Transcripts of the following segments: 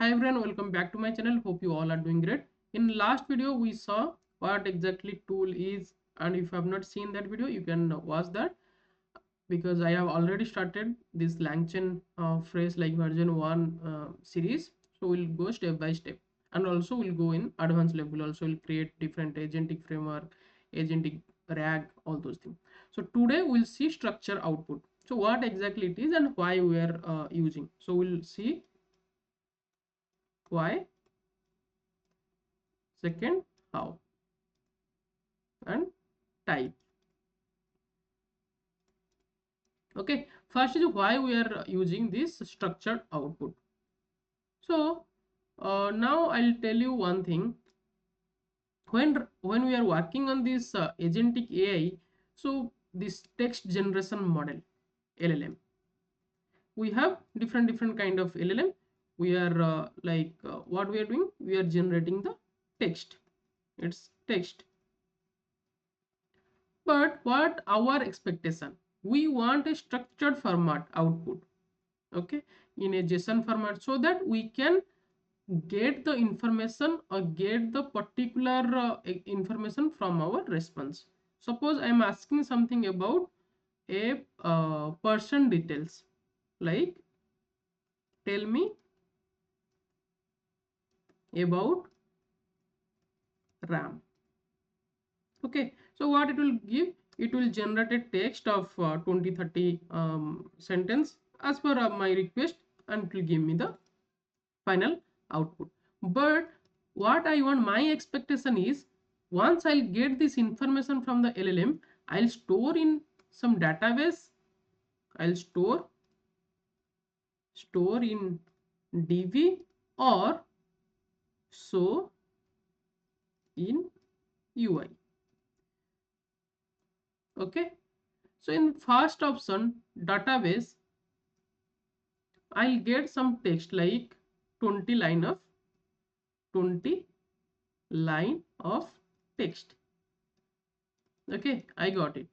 Hi everyone, welcome back to my channel. Hope you all are doing great. In last video we saw what exactly tool is, and if you have not seen that video you can watch that, because I have already started this LangChain phrase like version 1 series. So we'll go step by step, and also we'll go in advanced level. Also we'll create different agentic framework, agentic RAG, all those things. So today we'll see structure output. So what exactly it is and why we are using. So we'll see why, second how, and type. Okay, first is why we are using this structured output. So now I'll tell you one thing. When we are working on this agentic AI, so this text generation model, LLM, we have different kind of LLM. We are what we are doing, we are generating the text. It's text. But what our expectation, we want a structured format output, okay, in a JSON format, so that we can get the information or get the particular information from our response. Suppose I am asking something about a person details, like tell me about RAM. Okay, so what it will give, it will generate a text of 20-30 sentence as per my request, and it will give me the final output. But what I want, my expectation is, once I'll get this information from the LLM, I'll store in some database, I'll store in DB, or show in UI. Okay, so in first option, database, I'll get some text like 20 line of 20 line of text. Okay, I got it.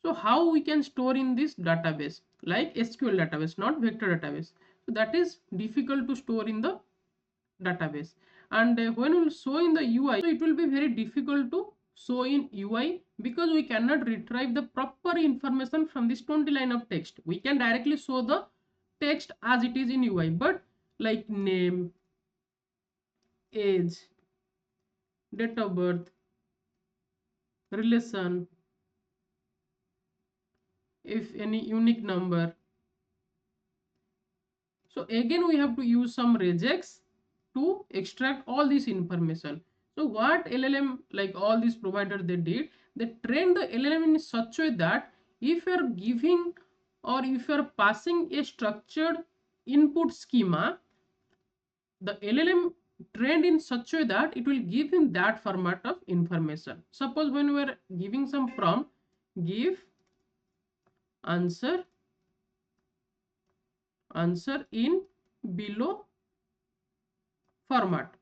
So how we can store in this database, like SQL database, not vector database. So that is difficult to store in the database. And when we show in the UI, so it will be very difficult to show in UI, because we cannot retrieve the proper information from this 20 line of text. We can directly show the text as it is in UI, but like name, age, date of birth, relation, if any unique number. So again we have to use some regex to extract all this information. So what LLM, like all these providers, they did, they trained the LLM in such a way that if you are giving or if you are passing a structured input schema, the LLM trained in such a way that it will give in that format of information. Suppose when we are giving some prompt, give answer in below format.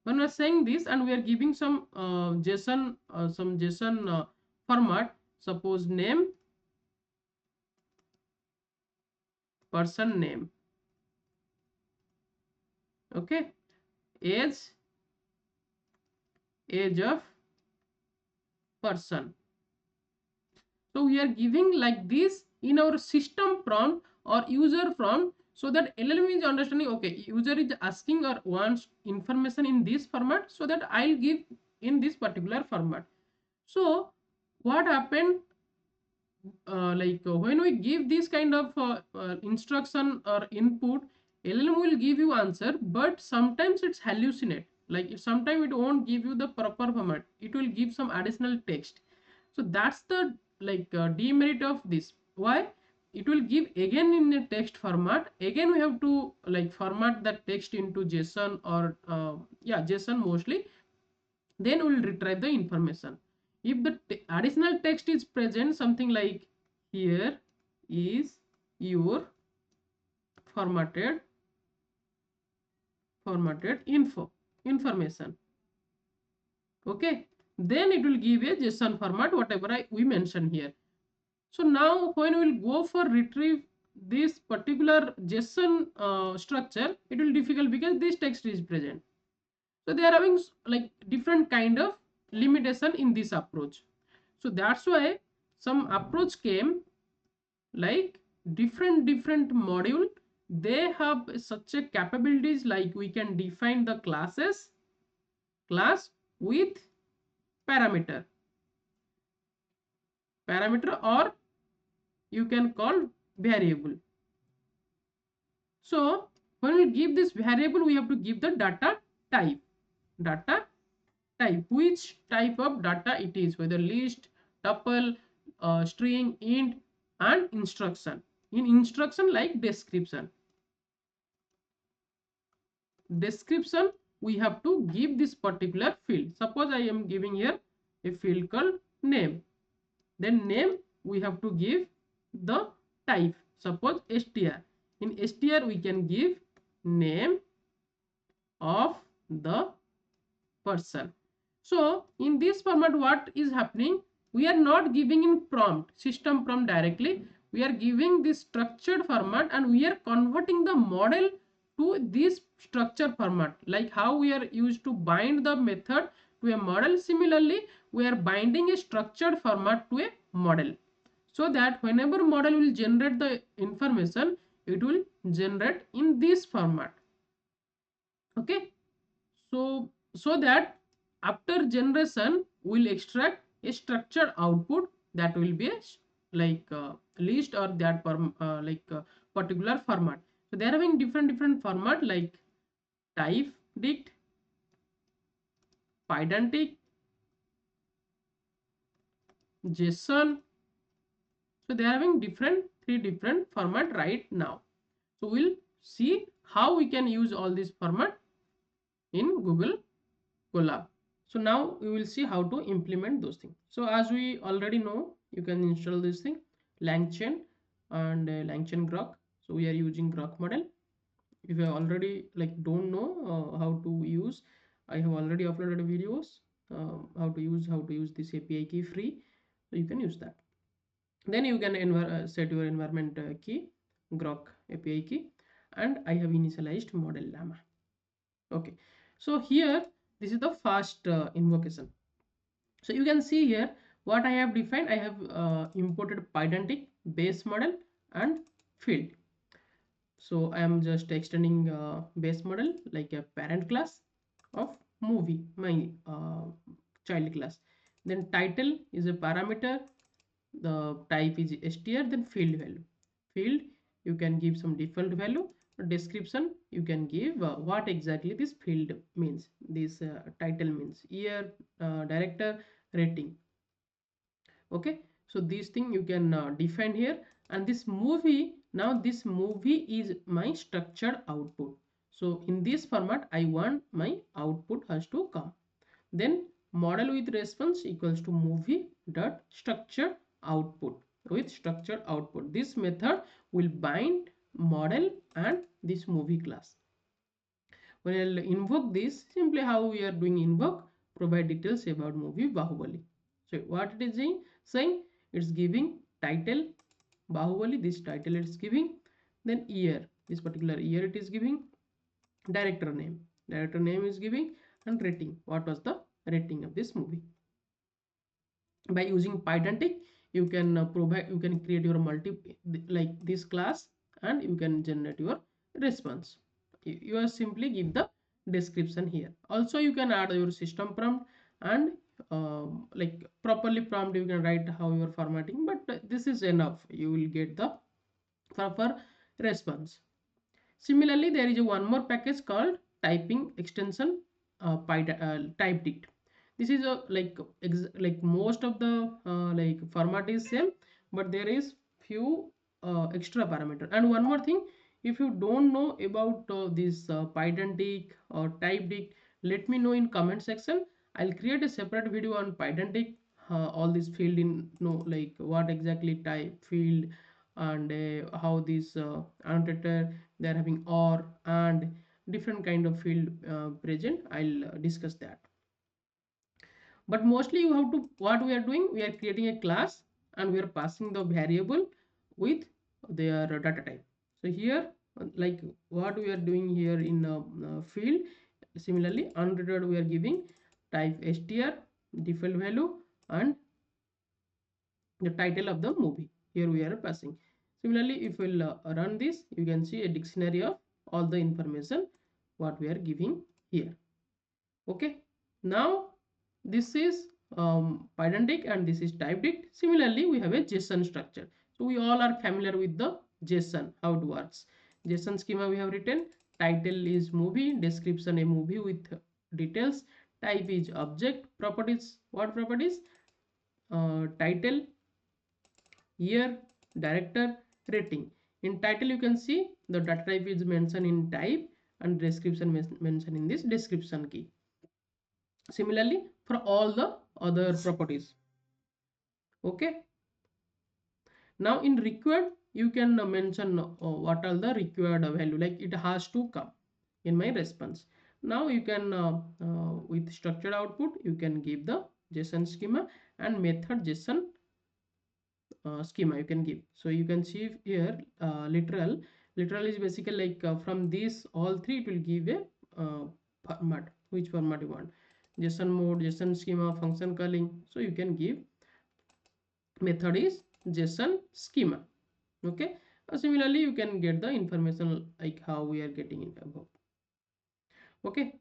When we are saying this and we are giving some JSON format, suppose name, person name, okay, age of person. So we are giving like this in our system prompt or user prompt, so that LLM is understanding, okay, user is asking or wants information in this format, so that I'll give in this particular format. So what happened, when we give this kind of instruction or input, LLM will give you answer, but sometimes it's hallucinate. Like sometimes it won't give you the proper format, it will give some additional text. So that's the demerit of this. Why? It will give again in a text format. Again we have to format that text into JSON, or JSON mostly. Then we will retrieve the information. If the additional text is present, something like here is your formatted information, okay, then it will give a JSON format, whatever we mentioned here. So now when we will go for retrieve this particular JSON structure, it will difficult because this text is present. So they are having like different kind of limitation in this approach. So that's why some approach came, like different module, they have such a capabilities, like we can define the class with parameter or you can call variable. So when we give this variable, we have to give the type data type, which type of data it is, whether list, tuple, string, int, and instruction. In instruction, like description, we have to give this particular field. Suppose I am giving here a field called name, then name we have to give the type, suppose str. In str we can give name of the person. So in this format, what is happening, we are not giving in prompt, system prompt directly, we are giving this structured format and we are converting the model to this structure format, like how we are used to bind the method to a model. Similarly, we are binding a structured format to a model, so that whenever model will generate the information, it will generate in this format. Okay, so that after generation we'll extract a structured output that will be a like list or that particular format. So they are having different format like TypedDict, Pydantic, JSON. So they are having three different format right now. So we'll see how we can use all this format in Google Colab. So now we will see how to implement those things. So as we already know, you can install this thing, LangChain and LangChain Grok. So we are using Grok model. If you already like don't know how to use, I have already uploaded videos how to use this API key free. So you can use that. Then you can set your environment key, Grok API key, and I have initialized model llama. Okay, so here this is the first invocation. So you can see here what I have defined. I have imported Pydantic base model and field. So I am just extending base model like a parent class of movie, my child class. Then title is a parameter, the type is str, then field value. Field you can give some default value. Description you can give what exactly this field means, this title means, year, director, rating. Okay, so this thing you can define here. And this movie, now this movie is my structured output. So in this format I want my output has to come. Then model with response equals to movie dot structure output. With structured output, this method will bind model and this movie class. When I'll invoke this, simply how we are doing invoke, provide details about movie Bahubali. So what it is saying, it's giving title Bahubali, this title it's giving, then year, this particular year it is giving, director name is giving, and rating, what was the rating of this movie. By using Pydantic, you can you can create your like this class and you can generate your response. You are simply give the description here. Also you can add your system prompt and like properly prompt you can write how you are formatting, but this is enough, you will get the proper response. Similarly, there is a one more package called typing extension TypedDict. This is a like most of the like format is same, but there is few extra parameter. And one more thing, if you don't know about this Pydantic or TypedDict, let me know in comment section. I'll create a separate video on Pydantic, all this field in like what exactly type field and how this annotator they are having or and different kind of field present. I'll discuss that. But mostly you have to, what we are doing, we are creating a class and we are passing the variable with their data type. So here like what we are doing here in field, similarly unread we are giving type str, default value, and the title of the movie here we are passing. Similarly if we'll run this, you can see a dictionary of all the information what we are giving here. Okay, now this is Pydantic and this is TypedDict. Similarly we have a JSON structure. So we all are familiar with the JSON, how it works. JSON schema we have written, title is movie, description a movie with details, type is object, properties, what properties, title, year, director, rating. In title you can see the data type is mentioned in type and description mentioned in this description key. Similarly for all the other properties. Okay, now in required you can mention what are the required value, like it has to come in my response. Now you can with structured output you can give the JSON schema and method JSON schema you can give. So you can see here literal is basically like from these all three it will give a format, which format you want, JSON mode, JSON schema, function calling. So you can give method is JSON schema. Okay, similarly you can get the information like how we are getting it above. Okay,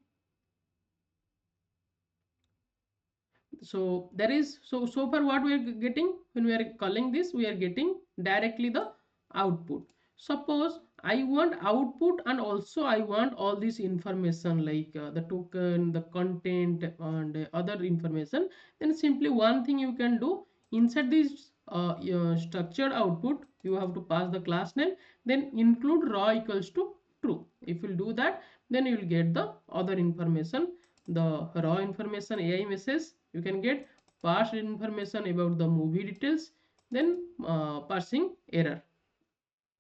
so there is so far what we are getting when we are calling this, we are getting directly the output. Suppose I want output and also I want all this information like the token, the content, and other information, then simply one thing you can do, inside this your structured output you have to pass the class name, then include raw equals to true. If you do that, then you will get the other information, the raw information AI message you can get, parsed information about the movie details, then parsing error.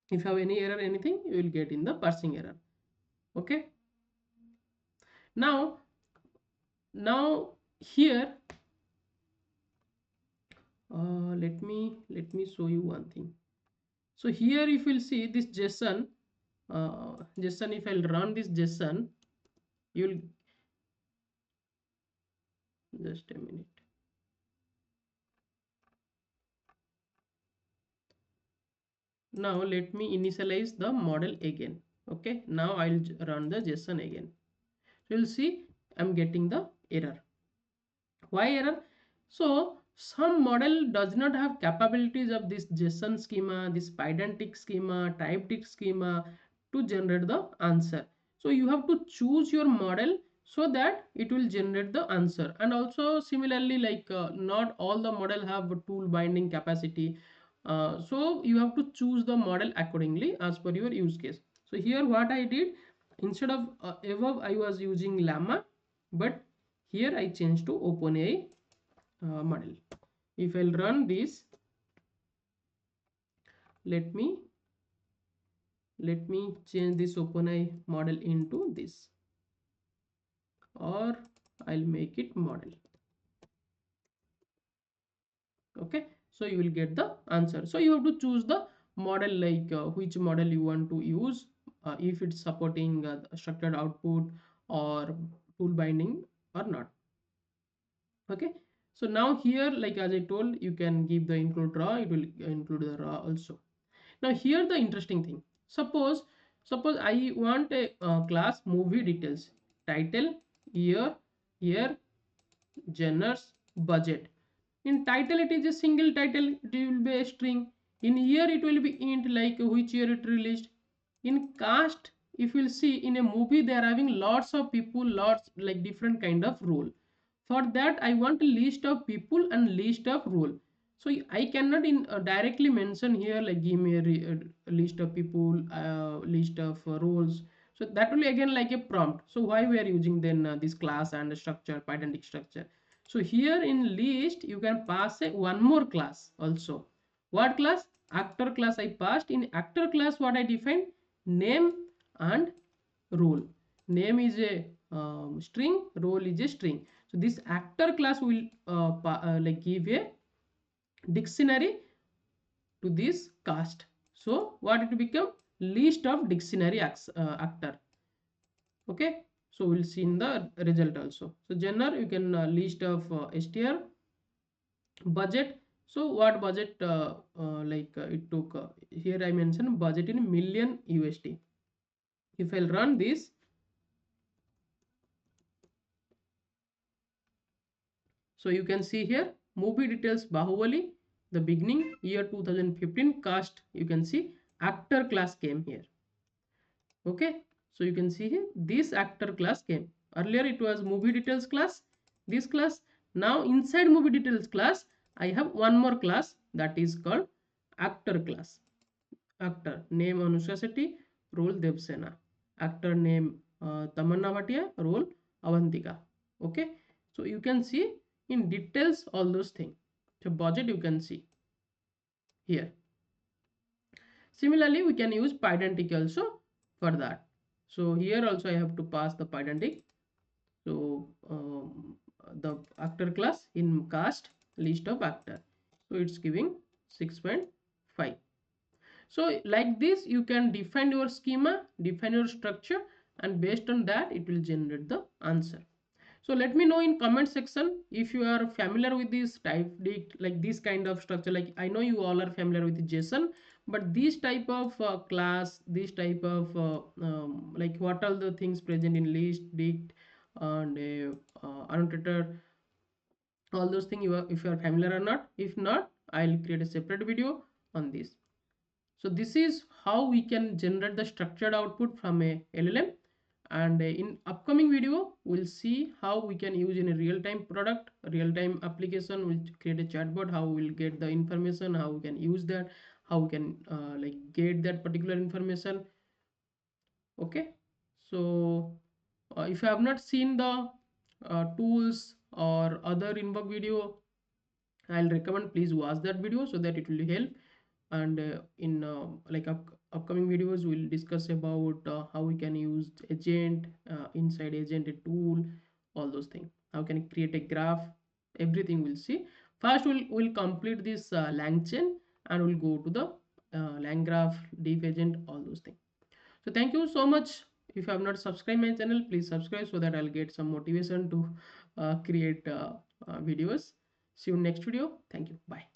If you have any error anything you will get in the parsing error. Okay, now here let me show you one thing. So here if you'll see this JSON, if I'll run this JSON, you'll just a minute. Now let me initialize the model again. Okay, now I'll run the JSON again. So you'll see I'm getting the error. Why error? So some model does not have capabilities of this JSON schema, this Pydantic schema, TypedDict schema to generate the answer. So you have to choose your model so that it will generate the answer. And also similarly like not all the model have a tool binding capacity. So you have to choose the model accordingly as per your use case. So here what I did, instead of above I was using llama, but here I change to OpenAI model. If I'll run this, let me change this OpenAI model into this, or I'll make it model. Okay, so you will get the answer. So you have to choose the model, like which model you want to use, if it's supporting structured output or tool binding or not. Okay, so now here like as I told, you can give the include raw, it will include the raw also. Now here the interesting thing, suppose I want a class movie details, title, year, genres, budget. In title it is a single title, it will be a string. In year it will be int, like which year it released. In cast, if you'll see in a movie they are having lots of people, lots like different kind of role. For that I want a list of people and list of role. So I cannot in directly mention here like give me a list of people, list of roles. So that will be again like a prompt. So why we are using then this class and structure, Pydantic structure. So here in list you can pass a one more class also. What class? Actor class I passed. In actor class what I defined, name and role. Name is a string, role is a string. So this actor class will like give a dictionary to this cast. So what it become? List of dictionary actor. Okay, so we'll see in the result also. So genre, you can list of str. Budget, so what budget, it took, here I mentioned budget in million USD. If I'll run this, so you can see here movie details Bahubali, the beginning year 2015, cast, you can see actor class came here. Okay, so you can see here this actor class came. Earlier it was movie details class, this class. Now inside movie details class I have one more class, that is called actor class. Actor name Anushka Shetty, role Devsena. Actor name Tamanna Bhatia, role Avantika. Okay, so you can see in details all those things. So budget you can see here. Similarly, we can use Pydantic also for that. So here also I have to pass the Pydantic. So the actor class in cast list of actor. So it's giving 6.5. So like this you can define your schema, define your structure, and based on that it will generate the answer. So let me know in comment section if you are familiar with this TypedDict, like this kind of structure. Like I know you all are familiar with JSON, but this type of class, this type of like what are the things present in list, dict, and annotator, all those things you are, if you are familiar or not. If not, I'll create a separate video on this. So this is how we can generate the structured output from a LLM. And in upcoming video, we'll see how we can use in a real-time product, real-time application. We'll create a chatbot, how we'll get the information, how we can use that, how we can like get that particular information. Okay, so if you have not seen the tools or other inbox video, I'll recommend please watch that video so that it will help. And in upcoming videos we'll discuss about how we can use agent, inside agent a tool, all those things, how can create a graph, everything we'll see. First we'll complete this LangChain, and we'll go to the LangGraph, deep agent, all those things. So thank you so much. If you have not subscribed my channel, please subscribe so that I'll get some motivation to create videos. See you next video. Thank you. Bye.